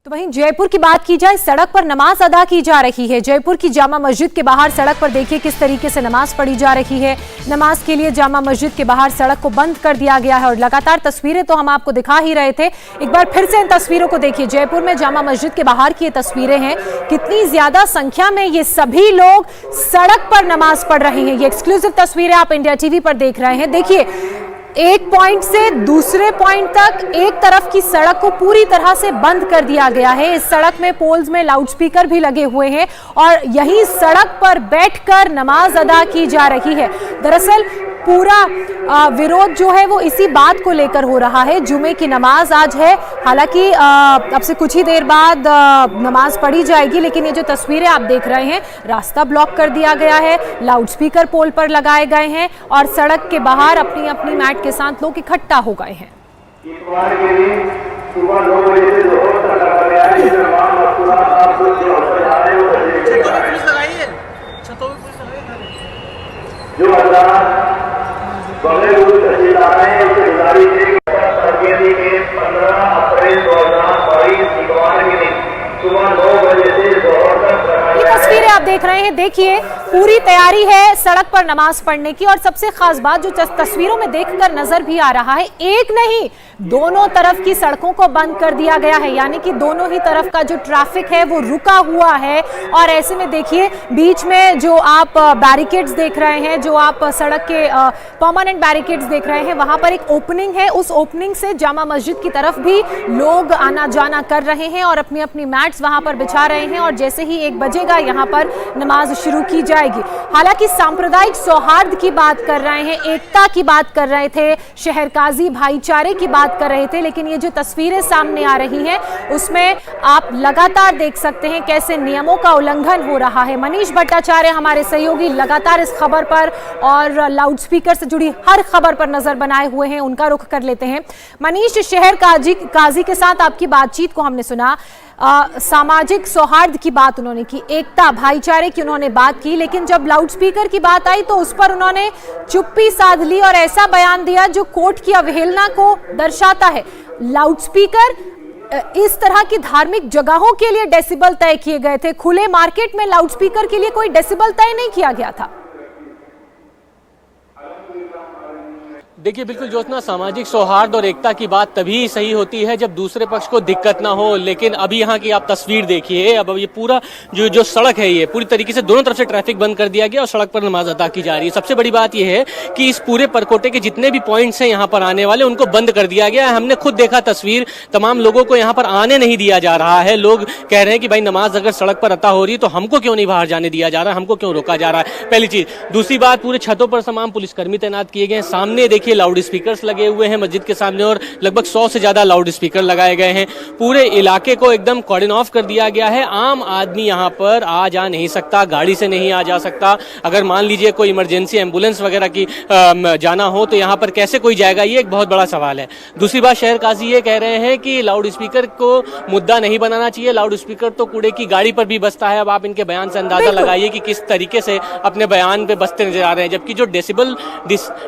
तो वहीं जयपुर की बात की जाए, सड़क पर नमाज अदा की जा रही है। जयपुर की जामा मस्जिद के बाहर सड़क पर देखिए किस तरीके से नमाज पढ़ी जा रही है। नमाज के लिए जामा मस्जिद के बाहर सड़क को बंद कर दिया गया है और लगातार तस्वीरें तो हम आपको दिखा ही रहे थे। एक बार फिर से इन तस्वीरों को देखिए। जयपुर में जामा मस्जिद के बाहर की ये तस्वीरें हैं। कितनी ज्यादा संख्या में ये सभी लोग सड़क पर नमाज पढ़ रहे हैं। ये एक्सक्लूसिव तस्वीरें आप इंडिया टीवी पर देख रहे हैं। देखिए, एक पॉइंट से दूसरे पॉइंट तक एक तरफ की सड़क को पूरी तरह से बंद कर दिया गया है। इस सड़क में पोल्स में लाउडस्पीकर भी लगे हुए हैं और यही सड़क पर बैठकर नमाज अदा की जा रही है। दरअसल पूरा विरोध जो है वो इसी बात को लेकर हो रहा है। जुमे की नमाज आज है, हालांकि अब से कुछ ही देर बाद नमाज पढ़ी जाएगी, लेकिन ये जो तस्वीरें आप देख रहे हैं, रास्ता ब्लॉक कर दिया गया है, लाउडस्पीकर पोल पर लगाए गए हैं और सड़क के बाहर अपनी अपनी मैट के साथ लोग इकट्ठा हो गए हैं। तस्वीरें आप देख रहे हैं, देखिए पूरी तैयारी है सड़क पर नमाज पढ़ने की। और सबसे खास बात जो तस्वीरों में देखकर नजर भी आ रहा है, एक नहीं दोनों तरफ की सड़कों को बंद कर दिया गया है, यानी कि दोनों ही तरफ का जो ट्रैफिक है वो रुका हुआ है। और ऐसे में देखिए बीच में जो आप बैरिकेड्स देख रहे हैं, जो आप सड़क के परमानेंट बैरिकेड्स देख रहे हैं, वहां पर एक ओपनिंग है। उस ओपनिंग से जामा मस्जिद की तरफ भी लोग आना जाना कर रहे हैं और अपनी अपनी मैट्स वहां पर बिछा रहे हैं। और जैसे ही 1 बजेगा यहाँ पर नमाज शुरू की जाएगी। हालांकि सांप्रदायिक सौहार्द की बात कर रहे हैं, एकता की बात कर रहे थे, शहरकाजी भाईचारे की बात कर रहे थे, लेकिन ये जो तस्वीरें सामने आ रही हैं उसमें आप लगातार देख सकते हैं कैसे नियमों का उल्लंघन हो रहा है। मनीष भट्टाचार्य हमारे सहयोगी लगातार इस खबर पर और लाउडस्पीकर से जुड़ी हर खबर पर नजर बनाए हुए हैं, उनका रुख कर लेते हैं। मनीष, शहर काजी के साथ आपकी बातचीत को हमने सुना, सामाजिक सौहार्द की बात उन्होंने की, एकता भाईचारे की उन्होंने बात की, लेकिन जब लाउडस्पीकर की बात आई तो उस पर उन्होंने चुप्पी साध ली और ऐसा बयान दिया जो कोर्ट की अवहेलना को दर्शाता है। लाउडस्पीकर इस तरह की धार्मिक जगहों के लिए डेसिबल तय किए गए थे, खुले मार्केट में लाउडस्पीकर के लिए कोई डेसिबल तय नहीं किया गया था। देखिए बिल्कुल ज्योत्सना, सामाजिक सौहार्द और एकता की बात तभी सही होती है जब दूसरे पक्ष को दिक्कत ना हो। लेकिन अभी यहाँ की आप तस्वीर देखिए, अब ये पूरा जो सड़क है ये पूरी तरीके से दोनों तरफ से ट्रैफिक बंद कर दिया गया और सड़क पर नमाज अदा की जा रही है। सबसे बड़ी बात यह है कि इस पूरे परकोटे के जितने भी पॉइंट्स हैं यहाँ पर आने वाले, उनको बंद कर दिया गया है। हमने खुद देखा तस्वीर, तमाम लोगों को यहाँ पर आने नहीं दिया जा रहा है। लोग कह रहे हैं कि भाई नमाज अगर सड़क पर अता हो रही है तो हमको क्यों नहीं बाहर जाने दिया जा रहा है, हमको क्यों रोका जा रहा है, पहली चीज। दूसरी बात, पूरे छतों पर तमाम पुलिसकर्मी तैनात किए गए हैं। सामने देखिए लाउड स्पीकर्स लगे हुए हैं मस्जिद के सामने और लगभग 100 से ज्यादा लाउड स्पीकर लगाए गए हैं। पूरे इलाके को एकदम कॉर्डन ऑफ कर दिया गया है। आम आदमी यहाँ पर आ जा नहीं सकता, गाड़ी से नहीं आ जा सकता। अगर मान लीजिए कोई इमरजेंसी एम्बुलेंस वगैरह की जाना हो तो यहाँ पर कैसे कोई जाएगा, ये एक बहुत बड़ा सवाल है। दूसरी बात, शहर काजी ये कह रहे हैं कि लाउड स्पीकर को मुद्दा नहीं बनाना चाहिए। लाउड स्पीकर तो कूड़े की गाड़ी पर भी बजता है। अब आप इनके बयान से अंदाजा लगाइए कि किस तरीके से अपने बयान पे बजते नजर आ रहे हैं, जबकि जो डेसिबल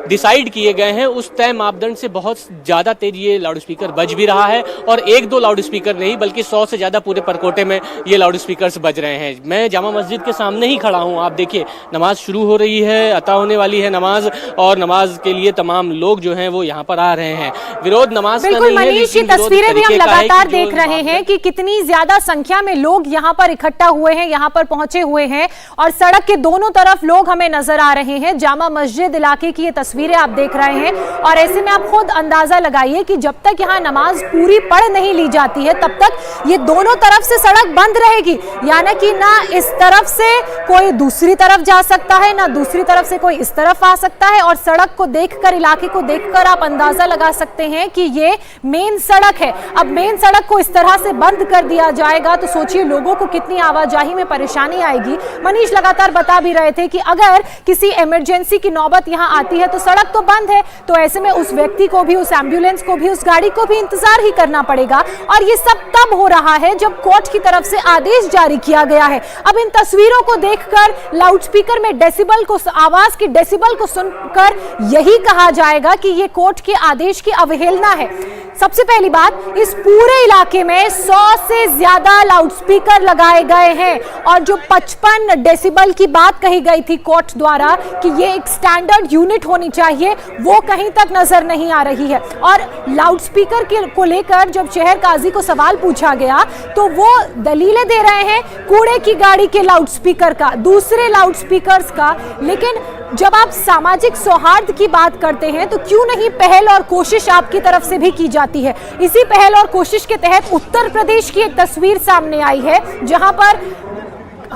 डिसाइड किए गए हैं उस तय मापदंड से बहुत ज्यादा तेज ये लाउड स्पीकर बज भी रहा है। और 1-2 लाउड स्पीकर नहीं बल्कि 100 से ज्यादा पूरे परकोटे में ये लाउड स्पीकर्स बज रहे हैं। मैं जामा मस्जिद के सामने ही खड़ा हूं, आप देखिए नमाज शुरू हो रही है, अता होने वाली है नमाज, और नमाज के लिए तमाम लोग जो हैं वो यहाँ पर आ रहे हैं। विरोध नमाज का नहीं है, लेकिन तस्वीरें भी हम लगातार देख रहे हैं कि कितनी ज्यादा संख्या में लोग यहाँ पर इकट्ठा हुए हैं, यहाँ पर पहुंचे हुए हैं और सड़क के दोनों तरफ लोग हमें नजर आ रहे हैं। जामा मस्जिद इलाके की ये तस्वीरें आप देख रहे हैं और ऐसे में आप खुद अंदाजा लगाइए कि जब तक यहाँ नमाज पूरी पढ़ नहीं ली जाती है तब तक ये दोनों तरफ से सड़क बंद रहेगी। यानी कि ना इस तरफ से कोई दूसरी तरफ जा सकता है, ना दूसरी तरफ से कोई इस तरफ आ सकता है। और सड़क को देखकर, इलाके को देखकर आप अंदाजा लगा सकते हैं कि ये मेन सड़क है। अब मेन सड़क को इस तरह से बंद कर दिया जाएगा तो सोचिए लोगों को कितनी आवाजाही में परेशानी आएगी। मनीष लगातार बता भी रहे थे कि अगर किसी इमरजेंसी की नौबत यहाँ आती है तो सड़क तो बंद है, तो ऐसे में उस व्यक्ति को भी, उस एम्बुलेंस को भी, उस गाड़ी को भी इंतजार ही करना पड़ेगा। और ये सब तब हो रहा है जब कोर्ट की तरफ से आदेश जारी किया गया है। अब इन तस्वीरों को देखकर लाउडस्पीकर में डेसिबल को, आवाज की डेसिबल को सुनकर यही कहा जाएगा कि ये कोर्ट के आदेश की अवहेलना है। सबसे पहली बात, इस पूरे इलाके में 100 से ज्यादा लाउडस्पीकर लगाए गए हैं और जो 55 डेसिबल की बात कही गई थी कोर्ट द्वारा कि ये एक स्टैंडर्ड यूनिट होनी चाहिए, वो कहीं तक नजर नहीं आ रही है। और लाउडस्पीकर को लेकर जब शहर काजी को सवाल पूछा गया तो वो दलीलें दे रहे हैं कूड़े की गाड़ी के लाउडस्पीकर का, दूसरे लाउडस्पीकर्स का। लेकिन जब आप सामाजिक सौहार्द की बात करते हैं तो क्यों नहीं पहल और कोशिश आपकी तरफ से भी की जाती है। इसी पहल और कोशिश के तहत उत्तर प्रदेश की एक तस्वीर सामने आई है जहां पर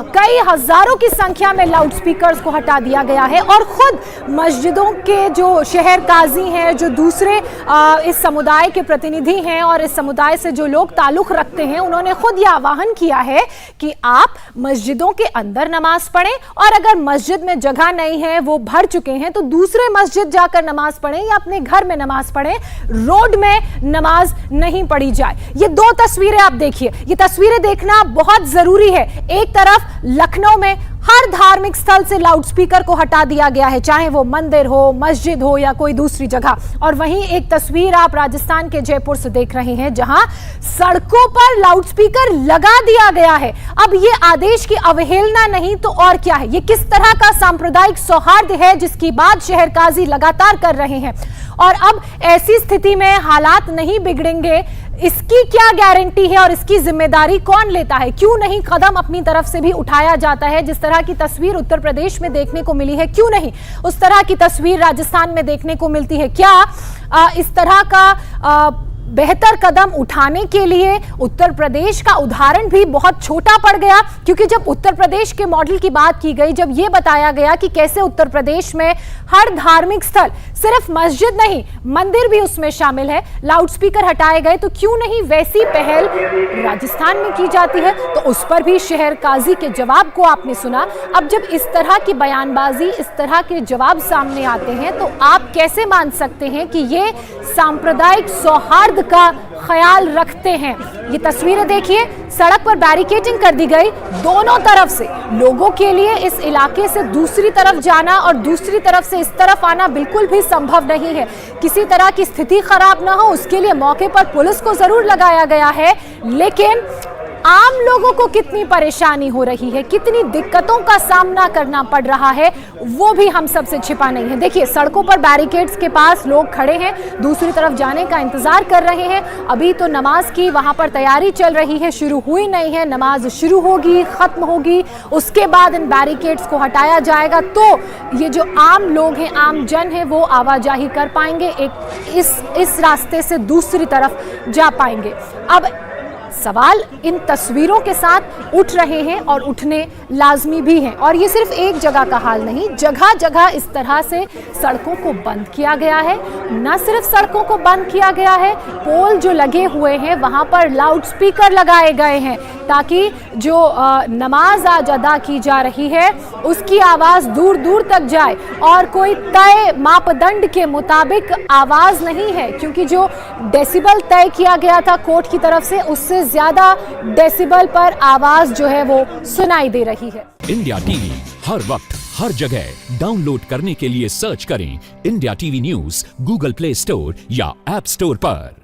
कई हजारों की संख्या में लाउडस्पीकर्स को हटा दिया गया है और खुद मस्जिदों के जो शहर काजी हैं, जो दूसरे इस समुदाय के प्रतिनिधि हैं और इस समुदाय से जो लोग ताल्लुक रखते हैं, उन्होंने खुद यह आह्वान किया है कि आप मस्जिदों के अंदर नमाज पढ़ें और अगर मस्जिद में जगह नहीं है, वो भर चुके हैं, तो दूसरे मस्जिद जाकर नमाज पढ़ें या अपने घर में नमाज पढ़ें, रोड में नमाज नहीं पढ़ी जाए। ये दो तस्वीरें आप देखिए, ये तस्वीरें देखना बहुत जरूरी है। एक तरफ लखनऊ में हर धार्मिक स्थल से लाउडस्पीकर को हटा दिया गया है, चाहे वो मंदिर हो, मस्जिद हो या कोई दूसरी जगह। और वहीं एक तस्वीर आप राजस्थान के जयपुर से देख रहे हैं जहां सड़कों पर लाउडस्पीकर लगा दिया गया है। अब ये आदेश की अवहेलना नहीं तो और क्या है? ये किस तरह का सांप्रदायिक सौहार्द है जिसकी बात शहर काजी लगातार कर रहे हैं? और अब ऐसी स्थिति में हालात नहीं बिगड़ेंगे, इसकी क्या गारंटी है और इसकी जिम्मेदारी कौन लेता है? क्यों नहीं कदम अपनी तरफ से भी उठाया जाता है? जिस तरह की तस्वीर उत्तर प्रदेश में देखने को मिली है, क्यों नहीं उस तरह की तस्वीर राजस्थान में देखने को मिलती है? क्या इस तरह का बेहतर कदम उठाने के लिए उत्तर प्रदेश का उदाहरण भी बहुत छोटा पड़ गया? क्योंकि जब उत्तर प्रदेश के मॉडल की बात की गई, जब यह बताया गया कि कैसे उत्तर प्रदेश में हर धार्मिक स्थल, सिर्फ मस्जिद नहीं मंदिर भी उसमें शामिल है, लाउडस्पीकर हटाए गए, तो क्यों नहीं वैसी पहल राजस्थान में की जाती है? तो उस पर भी शहर काजी के जवाब को आपने सुना। अब जब इस तरह की बयानबाजी, इस तरह के जवाब सामने आते हैं तो आप कैसे मान सकते हैं कि ये सांप्रदायिक सौहार्द का ख्याल रखते हैं? ये तस्वीरें देखिए, सड़क पर बैरिकेडिंग कर दी गई, दोनों तरफ से लोगों के लिए इस इलाके से दूसरी तरफ जाना और दूसरी तरफ से इस तरफ आना बिल्कुल भी संभव नहीं है। किसी तरह की स्थिति खराब ना हो उसके लिए मौके पर पुलिस को जरूर लगाया गया है, लेकिन आम लोगों को कितनी परेशानी हो रही है, कितनी दिक्कतों का सामना करना पड़ रहा है, वो भी हम सबसे छिपा नहीं है। देखिए, सड़कों पर बैरिकेड्स के पास लोग खड़े हैं, दूसरी तरफ जाने का इंतजार कर रहे हैं। अभी तो नमाज की वहां पर तैयारी चल रही है, शुरू हुई नहीं है। नमाज शुरू होगी, खत्म होगी, उसके बाद इन बैरिकेड्स को हटाया जाएगा तो ये जो आम लोग हैं, आम जन है, वो आवाजाही कर पाएंगे, एक इस रास्ते से दूसरी तरफ जा पाएंगे। अब सवाल इन तस्वीरों के साथ उठ रहे हैं और उठने लाजमी भी हैं। और ये सिर्फ एक जगह का हाल नहीं, जगह जगह इस तरह से सड़कों को बंद किया गया है। न सिर्फ सड़कों को बंद किया गया है, पोल जो लगे हुए हैं वहां पर लाउडस्पीकर लगाए गए हैं ताकि जो नमाज आज अदा की जा रही है उसकी आवाज दूर दूर तक जाए। और कोई तय मापदंड के मुताबिक आवाज नहीं है, क्योंकि जो डेसिबल तय किया गया था कोर्ट की तरफ से, उससे ज्यादा डेसिबल पर आवाज जो है वो सुनाई दे रही है। इंडिया टीवी हर वक्त हर जगह डाउनलोड करने के लिए सर्च करें India TV news Google play store या ऐप स्टोर पर।